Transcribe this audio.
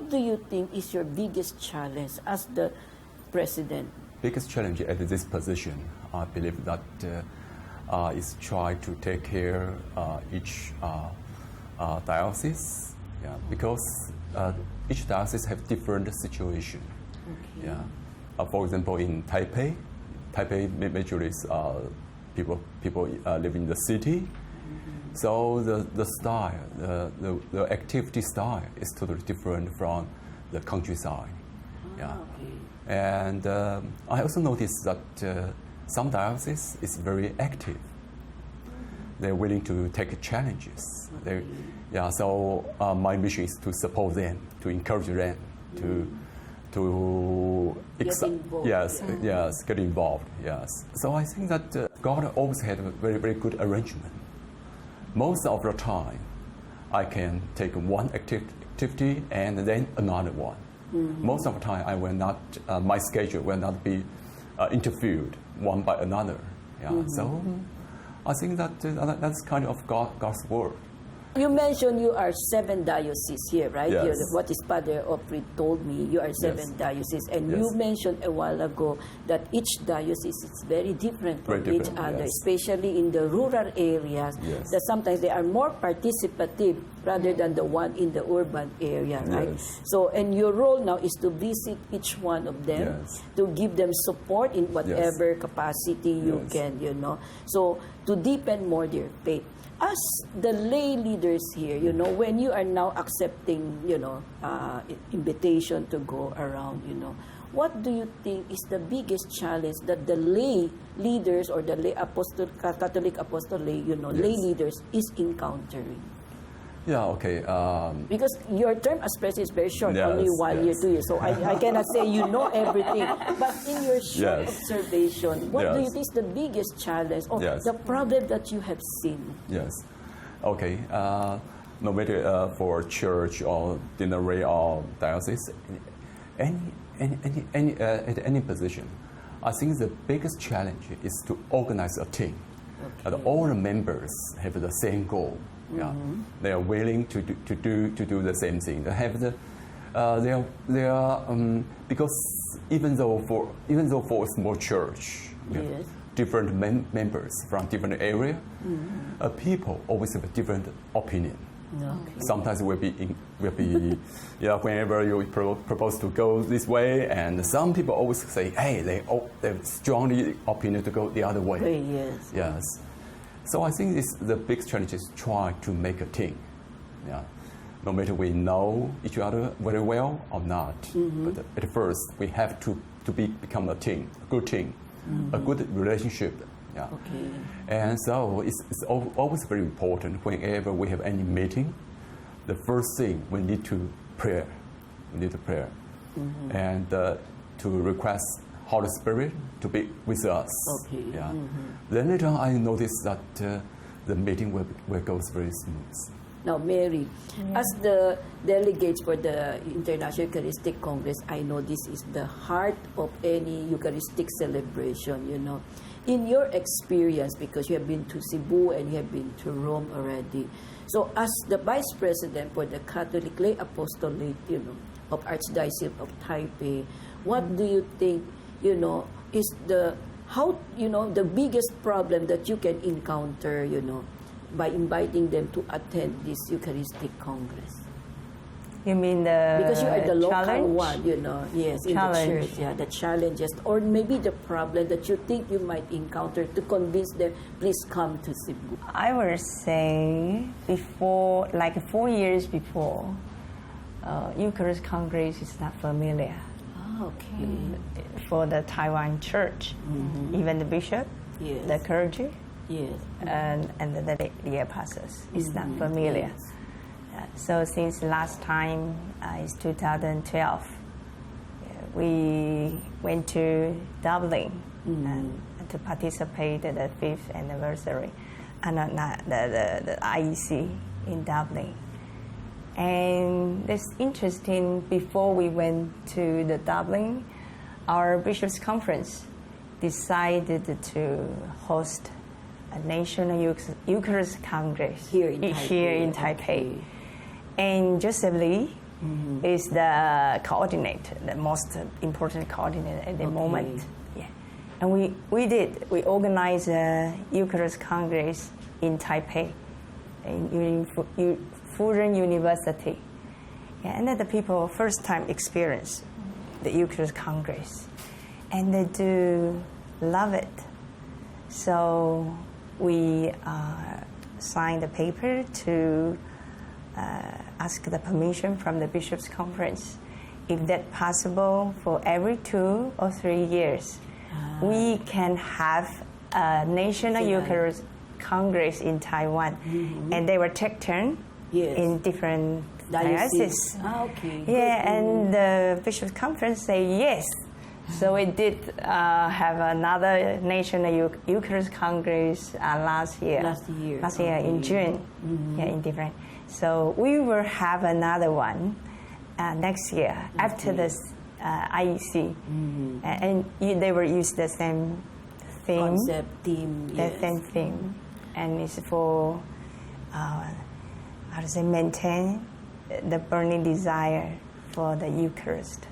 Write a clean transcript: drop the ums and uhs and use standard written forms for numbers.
what do you think is your biggest challenge as the president? Biggest challenge at this position, I believe that is try to take care each diocese, because each diocese have different situation. Okay. Yeah. For example, in Taipei majorly is people live in the city, so the style, the activity style is totally different from the countryside. Yeah. Okay. And I also noticed that some dioceses is very active. They're willing to take challenges. So my mission is to support them, to encourage them, to get involved. Yes, get involved. Yes. So I think that God always had a very, very good arrangement. Most of the time, I can take one activity and then another one. Mm-hmm. Most of the time, I will not. My schedule will not be interfered one by another. Yeah. Mm-hmm. So I think that that's kind of God's word. You mentioned you are 7 dioceses here, right? Yes. What is Father Opry told me, you are 7 dioceses. And you mentioned a while ago that each diocese is very different from each other, especially in the rural areas, that sometimes they are more participative rather than the one in the urban area, right? Yes. So, and your role now is to visit each one of them, to give them support in whatever capacity you can, you know. So, to deepen more their faith. As the lay leaders here, you know, when you are now accepting, you know, invitation to go around, you know, what do you think is the biggest challenge that the lay leaders or the lay Catholic apostolate, you know, lay leaders is encountering? Yeah, okay. Because your term as president is very short, only 1 year, 2 years. So I cannot say you know everything. But in your short observation, what do you think is the biggest challenge or the problem that you have seen? Yes. Okay. No matter for church or deanery or diocese, at any position, I think the biggest challenge is to organize a team. Okay. All the members have the same goal. Yeah, they are willing to do the same thing. They have the they are because even though for a small church, different members from different area, people always have a different opinion. Okay. Sometimes will be whenever you propose to go this way, and some people always say, hey, they strongly opinion to go the other way. Okay, yes. So I think the big challenge is try to make a team. Yeah. No matter we know each other very well or not, but at first we have to become a team, a good team, a good relationship. Yeah. Okay. And so it's always very important whenever we have any meeting, the first thing we need to pray. We need to pray. And to request Holy Spirit to be with us. Okay. Yeah. Then later on, I noticed that the meeting will go very smooth. Now, Mary, as the delegates for the International Eucharistic Congress, I know this is the heart of any Eucharistic celebration, you know. In your experience, because you have been to Cebu and you have been to Rome already, so as the Vice President for the Catholic Lay Apostolate, you know, of Archdiocese of Taipei, what do you think, you know, is the biggest problem that you can encounter, you know, by inviting them to attend this Eucharistic Congress? You mean because you are the local challenge? one, you know, in the church, the challenges, or maybe the problem that you think you might encounter to convince them, please come to Cebu. I would say before, like 4 years before, Eucharist Congress is not familiar. Okay. For the Taiwan Church, even the bishop, the clergy, and the apostles is not familiar. So since last time is 2012, we went to Dublin and to participate in the 5th anniversary, and the IEC in Dublin. And it's interesting, before we went to the Dublin, our Bishops' Conference decided to host a National Eucharist Congress here in Taipei. And Joseph Lee is the coordinate, the most important coordinate at the moment. Yeah, and we organized a Eucharist Congress in Taipei, in Furen University. Yeah, and then the people first time experience the Eucharist Congress, and they do love it. So we signed the paper to ask the permission from the Bishops' Conference, if that's possible, for every 2 or 3 years, we can have a National Eucharist Congress in Taiwan, and they will take turn in different dioceses. Okay. Yeah, and the Bishops' Conference say yes. So we did have another National Eucharist Congress last year. Last year in June. Yeah, in different. So we will have another one next year after this IEC, and they will use the same theme. Concept, theme. The same theme, and it's for how to say, maintain the burning desire for the Eucharist.